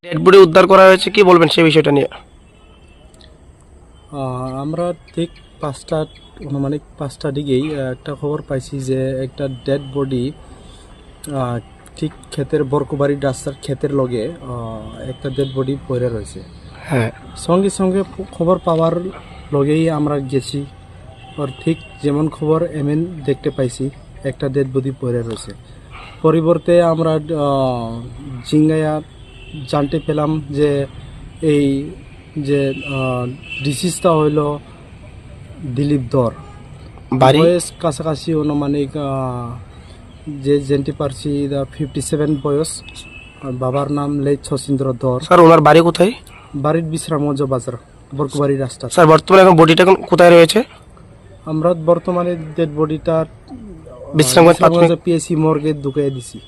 Dead body উদ্ধার করা হয়েছে, কি বলবেন সেই বিষয়টা নিয়ে? আমরা ঠিক আনুমানিক 5টা দিকেই একটা খবর পাইছি যে একটা ডেড বডি ঠিক ক্ষেতের বরকুবাড়ি রাস্তার ক্ষেতের লগে একটা ডেড বডি পড়ে রয়েছে। হ্যাঁ, সঙ্গে সঙ্গে খবর পাওয়ার লগেই আমরা গেছি, আর ঠিক যেমন খবর এমন দেখতে পাইছি একটা ডেড বডি পড়ে রয়েছে। পরিবর্তে আমরা জিঙ্গায়া জানতে পেলাম যে এই যে ডিসিজটা হইল দিলীপ ধর, বাড়ি বয়স কাছাকাছি অনুমানিক যে জানতে পারছি 57 বয়স। আর বাবার নাম লেট শচীন্দ্র ধর। স্যার ওনার বাড়ি কোথায়? বাড়ির বিশ্রামগঞ্জ বাজার, বরকুবাড়ি রাস্তা। স্যার বর্তমানে এখন বডিটা এখন কোথায় রয়েছে? আমরা বর্তমানে ডেড বডিটা বিশ্রামগঞ্জ পিএসসি মর্গে ঢুকিয়ে দিছি।